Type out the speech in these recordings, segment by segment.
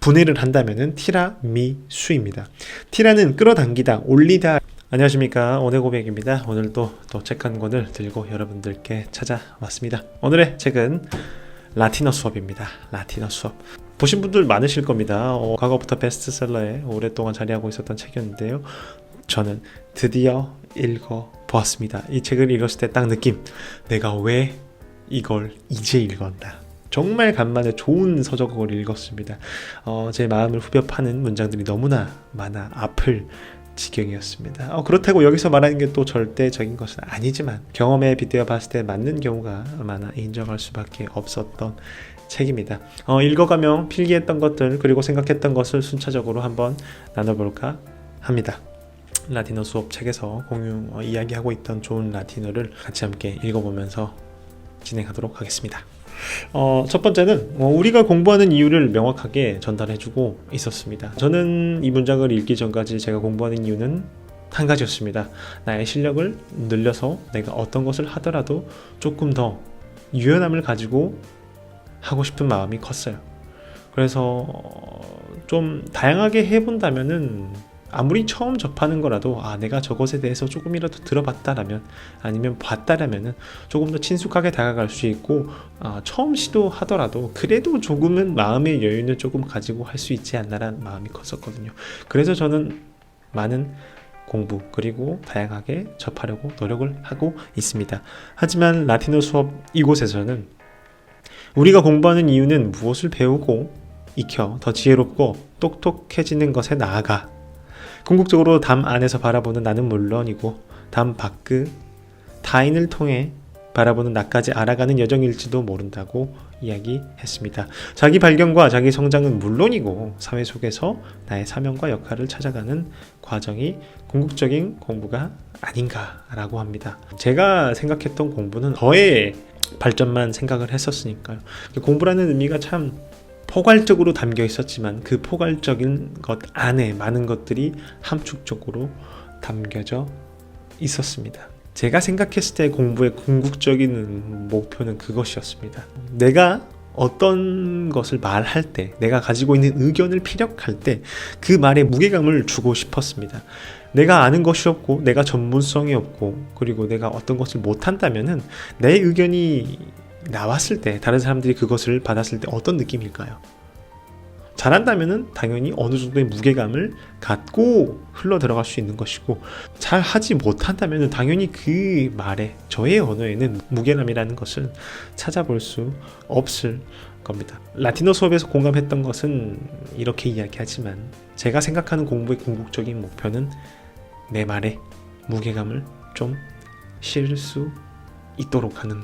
분해를 한다면은 티라미수입니다. 티라는 끌어당기다, 올리다. 안녕하십니까, 오늘 고백입니다. 오늘도 또 책 한 권을 들고 여러분들께 찾아왔습니다. 오늘의 책은 라틴어 수업입니다. 라틴어 수업. 보신 분들 많으실 겁니다. 과거부터 베스트셀러에 오랫동안 자리하고 있었던 책이었는데요. 저는 드디어 읽어보았습니다. 이 책을 읽었을 때 딱 느낌, 내가 왜 이걸 이제 읽었나. 정말 간만에 좋은 서적을 읽었습니다. 제 마음을 후벼 파는 문장들이 너무나 많아 아플 지경이었습니다. 그렇다고 여기서 말하는 게 또 절대적인 것은 아니지만 경험에 빗대어 봤을 때 맞는 경우가 많아 인정할 수밖에 없었던 책입니다. 읽어가며 필기했던 것들 그리고 생각했던 것을 순차적으로 한번 나눠볼까 합니다. 라틴어 수업 책에서 이야기하고 있던 좋은 라틴어를 같이 함께 읽어보면서 진행하도록 하겠습니다. 첫 번째는 우리가 공부하는 이유를 명확하게 전달해주고 있었습니다. 저는 이 문장을 읽기 전까지 제가 공부하는 이유는 한 가지였습니다. 나의 실력을 늘려서 내가 어떤 것을 하더라도 조금 더 유연함을 가지고 하고 싶은 마음이 컸어요. 그래서 좀 다양하게 해본다면은 아무리 처음 접하는 거라도 내가 저것에 대해서 조금이라도 들어봤다라면 아니면 봤다라면은 조금 더 친숙하게 다가갈 수 있고 처음 시도하더라도 그래도 조금은 마음의 여유는 조금 가지고 할 수 있지 않나라는 마음이 컸었거든요. 그래서 저는 많은 공부 그리고 다양하게 접하려고 노력을 하고 있습니다. 하지만 라틴어 수업 이곳에서는 우리가 공부하는 이유는 무엇을 배우고 익혀 더 지혜롭고 똑똑해지는 것에 나아가 궁극적으로 담 안에서 바라보는 나는 물론이고 담 밖의 타인을 통해 바라보는 나까지 알아가는 여정일지도 모른다고 이야기했습니다. 자기 발견과 자기 성장은 물론이고 사회 속에서 나의 사명과 역할을 찾아가는 과정이 궁극적인 공부가 아닌가라고 합니다. 제가 생각했던 공부는 저의 발전만 생각을 했었으니까요. 공부라는 의미가 참 포괄적으로 담겨 있었지만 그 포괄적인 것 안에 많은 것들이 함축적으로 담겨져 있었습니다. 제가 생각했을 때 공부의 궁극적인 목표는 그것이었습니다. 내가 어떤 것을 말할 때, 내가 가지고 있는 의견을 피력할 때 그 말에 무게감을 주고 싶었습니다. 내가 아는 것이 없고 내가 전문성이 없고 그리고 내가 어떤 것을 못한다면은 내 의견이 나왔을 때 다른 사람들이 그것을 받았을 때 어떤 느낌일까요? 잘한다면은 당연히 어느 정도의 무게감을 갖고 흘러 들어갈 수 있는 것이고 잘 하지 못한다면은 당연히 그 말에 저의 언어에는 무게감이라는 것을 찾아볼 수 없을 겁니다. 라틴어 수업에서 공감했던 것은 이렇게 이야기하지만 제가 생각하는 공부의 궁극적인 목표는 내 말에 무게감을 좀 실을 수 있도록 하는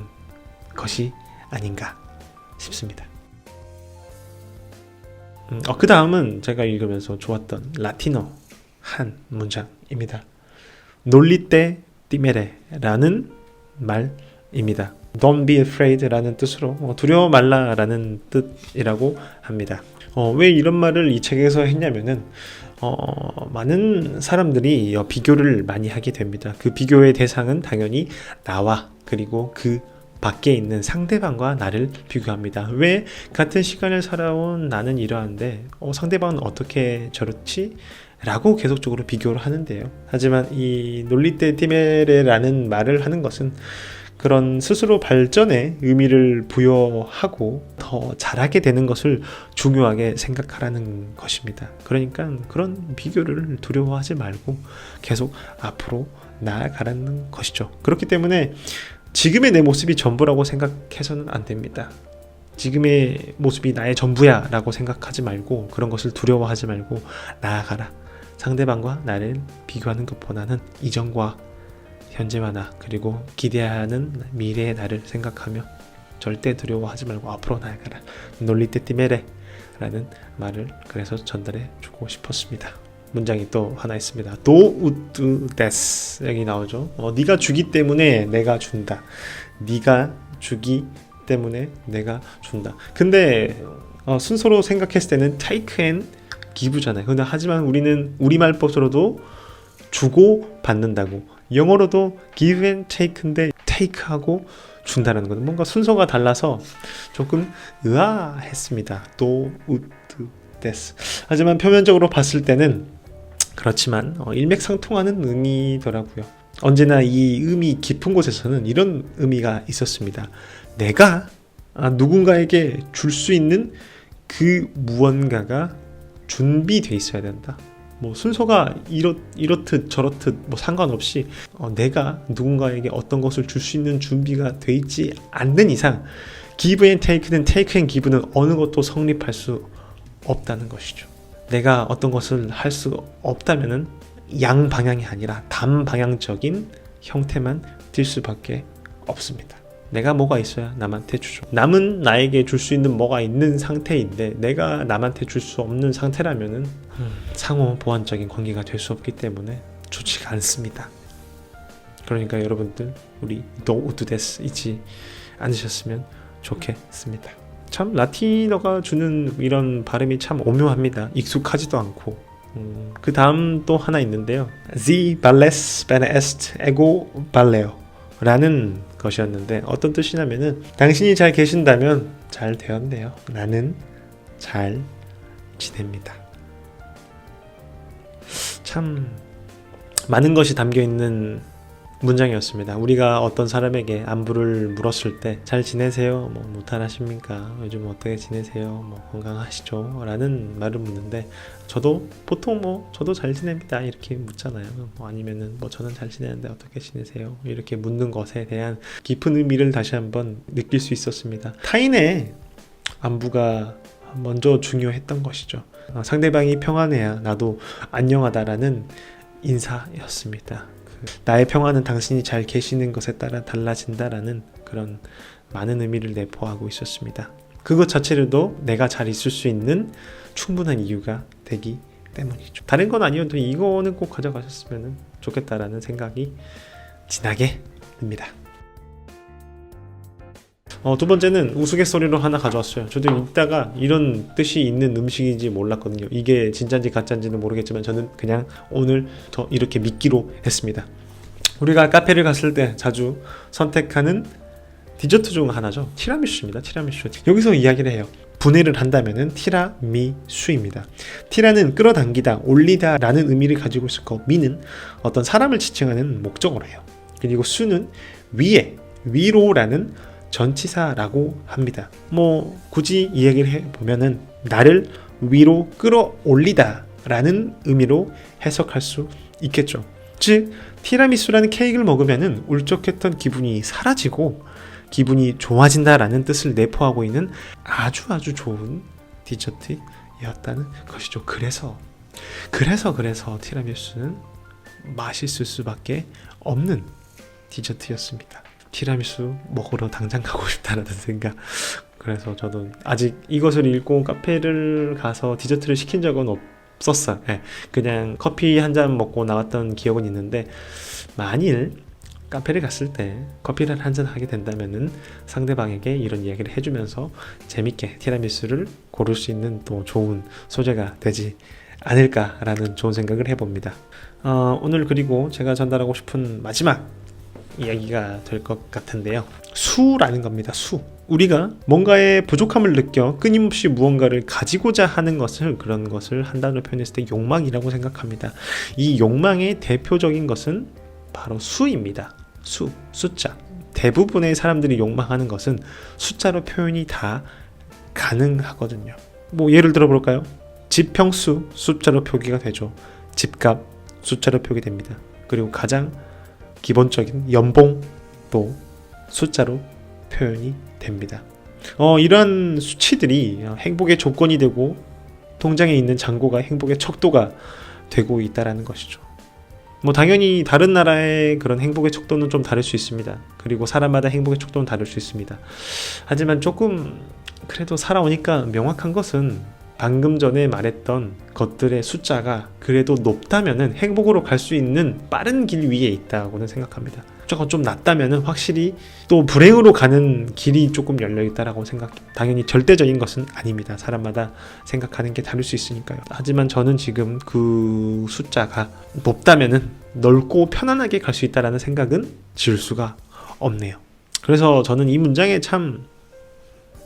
것이 아닌가 싶습니다. 그 다음은 제가 읽으면서 좋았던 라틴어 한 문장입니다. 놀리떼 티메레 라는 말입니다. Don't be afraid 라는 뜻으로 두려워 말라 라는 뜻이라고 합니다. 왜 이런 말을 이 책에서 했냐면은 많은 사람들이 비교를 많이 하게 됩니다. 그 비교의 대상은 당연히 나와 그리고 그 밖에 있는 상대방과 나를 비교합니다. 왜 같은 시간을 살아온 나는 이러한데 상대방은 어떻게 저렇지? 라고 계속적으로 비교를 하는데요. 하지만 이 놀리떼 티메레라는 말을 하는 것은 그런 스스로 발전에 의미를 부여하고 더 잘하게 되는 것을 중요하게 생각하라는 것입니다. 그러니까 그런 비교를 두려워하지 말고 계속 앞으로 나아가라는 것이죠. 그렇기 때문에 지금의 내 모습이 전부라고 생각해서는 안 됩니다. 지금의 모습이 나의 전부야 라고 생각하지 말고 그런 것을 두려워하지 말고 나아가라. 상대방과 나를 비교하는 것보다는 이전과 현재와 나 그리고 기대하는 미래의 나를 생각하며 절대 두려워하지 말고 앞으로 나아가라. 놀리떼 티메레 라는 말을 그래서 전달해 주고 싶었습니다. 문장이 또 하나 있습니다. Do ut des 여기 나오죠. 네가 주기 때문에 내가 준다. 네가 주기 때문에 내가 준다. 근데 순서로 생각했을 때는 take and give잖아요. 근데 하지만 우리는 우리말법으로도 주고 받는다고, 영어로도 give and take인데 take하고 준다는 거는 뭔가 순서가 달라서 조금 의아했습니다. Do ut です. 하지만 표면적으로 봤을 때는 그렇지만 일맥상통하는 의미더라고요. 언제나 이 의미 깊은 곳에서는 이런 의미가 있었습니다. 내가 누군가에게 줄 수 있는 그 무언가가 준비돼 있어야 된다. 뭐 순서가 이렇듯 저렇듯 뭐 상관없이 내가 누군가에게 어떤 것을 줄 수 있는 준비가 돼 있지 않는 이상 give and take는 take and give는 어느 것도 성립할 수 없다는 것이죠. 내가 어떤 것을 할 수 없다면은 양방향이 아니라 단방향적인 형태만 띌 수밖에 없습니다. 내가 뭐가 있어야 남한테 주죠. 남은 나에게 줄 수 있는 뭐가 있는 상태인데 내가 남한테 줄 수 없는 상태라면은 상호 보완적인 관계가 될 수 없기 때문에 좋지가 않습니다. 그러니까 여러분들 우리 노우드 데스 잊지 않으셨으면 좋겠습니다. 참 라틴어가 주는 이런 발음이 참 오묘합니다. 익숙하지도 않고. 그 다음 또 하나 있는데요. Si vales bene est ego valeo 라는 것이었는데 어떤 뜻이냐면은 당신이 잘 계신다면 잘 되었네요. 나는 잘 지냅니다. 참 많은 것이 담겨있는 문장이었습니다. 우리가 어떤 사람에게 안부를 물었을 때 잘 지내세요? 뭐 무탈하십니까? 요즘 어떻게 지내세요? 뭐 건강하시죠? 라는 말을 묻는데 저도 보통 저도 잘 지냅니다 이렇게 묻잖아요. 뭐 아니면은 저는 잘 지내는데 어떻게 지내세요? 이렇게 묻는 것에 대한 깊은 의미를 다시 한번 느낄 수 있었습니다. 타인의 안부가 먼저 중요했던 것이죠. 상대방이 평안해야 나도 안녕하다라는 인사였습니다. 나의 평안은 당신이 잘 계시는 것에 따라 달라진다라는 그런 많은 의미를 내포하고 있었습니다. 그것 자체로도 내가 잘 있을 수 있는 충분한 이유가 되기 때문이죠. 다른 건 아니어도 이거는 꼭 가져가셨으면 좋겠다라는 생각이 진하게 듭니다. 두 번째는 우스갯소리로 하나 가져왔어요. 저도 읽다가 이런 뜻이 있는 음식인지 몰랐거든요. 이게 진짜인지 가짜인지는 모르겠지만 저는 그냥 오늘 이렇게 믿기로 했습니다. 우리가 카페를 갔을 때 자주 선택하는 디저트 중 하나죠. 티라미수입니다. 티라미수. 여기서 이야기를 해요. 분해를 한다면은 티라미수입니다. 티라는 끌어당기다, 올리다 라는 의미를 가지고 있을 거, 미는 어떤 사람을 지칭하는 목적어로 해요. 그리고 수는 위로라는 전치사라고 합니다. 굳이 이 얘기를 해보면은 나를 위로 끌어올리다 라는 의미로 해석할 수 있겠죠. 즉 티라미수라는 케이크를 먹으면은 울적했던 기분이 사라지고 기분이 좋아진다라는 뜻을 내포하고 있는 아주 좋은 디저트였다는 것이죠. 그래서 티라미수는 맛있을 수밖에 없는 디저트였습니다. 티라미수 먹으러 당장 가고 싶다라는 생각. 그래서 저도 아직 이것을 읽고 카페를 가서 디저트를 시킨 적은 없었어요. 그냥 커피 한 잔 먹고 나왔던 기억은 있는데 만일 카페를 갔을 때 커피를 한 잔 하게 된다면은 상대방에게 이런 이야기를 해주면서 재밌게 티라미수를 고를 수 있는 또 좋은 소재가 되지 않을까라는 좋은 생각을 해봅니다. 오늘 그리고 제가 전달하고 싶은 마지막 이야기가 될 것 같은데요. 수라는 겁니다. 수. 우리가 뭔가의 부족함을 느껴 끊임없이 무언가를 가지고자 하는 것을 그런 것을 한 단어로 표현했을 때 욕망이라고 생각합니다. 이 욕망의 대표적인 것은 바로 수입니다. 숫자. 대부분의 사람들이 욕망하는 것은 숫자로 표현이 다 가능하거든요. 예를 들어 볼까요? 집 평수 숫자로 표기가 되죠. 집값 숫자로 표기됩니다. 그리고 가장 기본적인 연봉도 숫자로 표현이 됩니다. 이러한 수치들이 행복의 조건이 되고 통장에 있는 잔고가 행복의 척도가 되고 있다는 것이죠. 당연히 다른 나라의 그런 행복의 척도는 좀 다를 수 있습니다. 그리고 사람마다 행복의 척도는 다를 수 있습니다. 하지만 조금 그래도 살아오니까 명확한 것은 방금 전에 말했던 것들의 숫자가 그래도 높다면은 행복으로 갈 수 있는 빠른 길 위에 있다고는 생각합니다. 숫자가 좀 낮다면은 확실히 또 불행으로 가는 길이 조금 열려 있다라고 생각해요. 당연히 절대적인 것은 아닙니다. 사람마다 생각하는 게 다를 수 있으니까요. 하지만 저는 지금 그 숫자가 높다면은 넓고 편안하게 갈 수 있다라는 생각은 지울 수가 없네요. 그래서 저는 이 문장에 참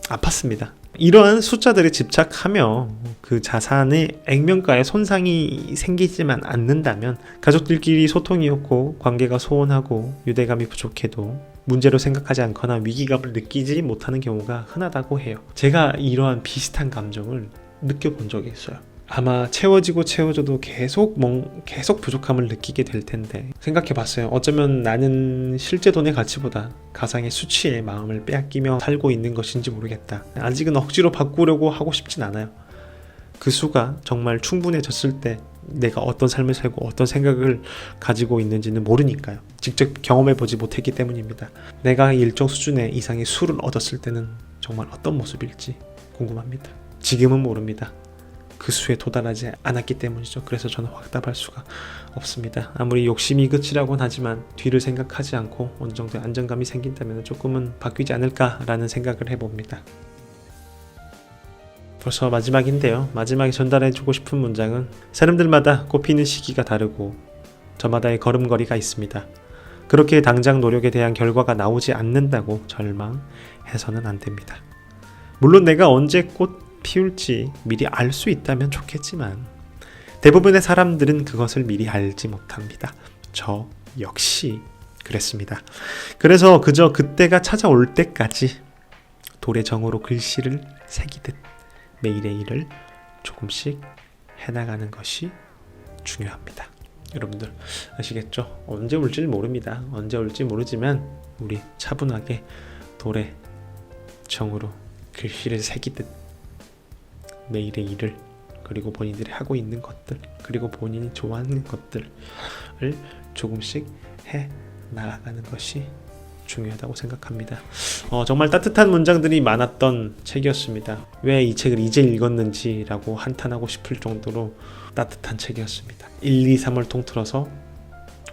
아팠습니다. 이러한 숫자들에 집착하며 그 자산의 액면가에 손상이 생기지만 않는다면 가족들끼리 소통이 없고 관계가 소원하고 유대감이 부족해도 문제로 생각하지 않거나 위기감을 느끼지 못하는 경우가 흔하다고 해요. 제가 이러한 비슷한 감정을 느껴본 적이 있어요. 아마 채워지고 채워져도 계속 부족함을 느끼게 될 텐데 생각해 봤어요. 어쩌면 나는 실제 돈의 가치보다 가상의 수치에 마음을 빼앗기며 살고 있는 것인지 모르겠다. 아직은 억지로 바꾸려고 하고 싶진 않아요. 그 수가 정말 충분해졌을 때 내가 어떤 삶을 살고 어떤 생각을 가지고 있는지는 모르니까요. 직접 경험해보지 못했기 때문입니다. 내가 일정 수준의 이상의 수를 얻었을 때는 정말 어떤 모습일지 궁금합니다. 지금은 모릅니다. 그 수에 도달하지 않았기 때문이죠. 그래서 저는 확답할 수가 없습니다. 아무리 욕심이 끝이라고는 하지만 뒤를 생각하지 않고 어느 정도의 안정감이 생긴다면 조금은 바뀌지 않을까라는 생각을 해봅니다. 벌써 마지막인데요. 마지막에 전달해주고 싶은 문장은 사람들마다 꽃피는 시기가 다르고 저마다의 걸음걸이가 있습니다. 그렇게 당장 노력에 대한 결과가 나오지 않는다고 절망해서는 안 됩니다. 물론 내가 언제 꽃 피울지 미리 알 수 있다면 좋겠지만 대부분의 사람들은 그것을 미리 알지 못합니다. 저 역시 그랬습니다. 그래서 그저 그때가 찾아올 때까지 돌의 정으로 글씨를 새기듯 매일의 일을 조금씩 해나가는 것이 중요합니다. 여러분들 아시겠죠? 언제 올지 모릅니다. 언제 올지 모르지만 우리 차분하게 돌의 정으로 글씨를 새기듯 매일의 일을 그리고 본인들이 하고 있는 것들 그리고 본인이 좋아하는 것들을 조금씩 해 나아가는 것이 중요하다고 생각합니다. 정말 따뜻한 문장들이 많았던 책이었습니다. 왜 이 책을 이제 읽었는지라고 한탄하고 싶을 정도로 따뜻한 책이었습니다. 1, 2, 3월 통틀어서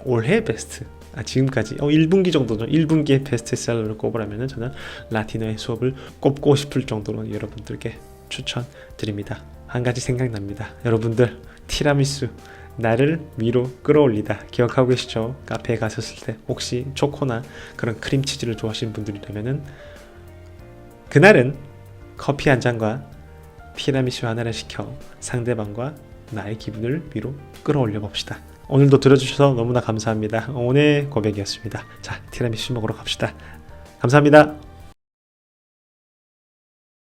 올해 베스트 지금까지 1분기 정도죠. 1분기의 베스트셀러를 꼽으라면 저는 라틴어의 수업을 꼽고 싶을 정도로 여러분들께 추천드립니다. 한 가지 생각납니다. 여러분들 티라미수 나를 위로 끌어올리다 기억하고 계시죠? 카페에 가셨을 때 혹시 초코나 그런 크림치즈를 좋아하시는 분들이라면은 그날은 커피 한 잔과 티라미수 하나를 시켜 상대방과 나의 기분을 위로 끌어올려 봅시다. 오늘도 들어주셔서 너무나 감사합니다. 오늘 고백이었습니다. 자, 티라미수 먹으러 갑시다. 감사합니다.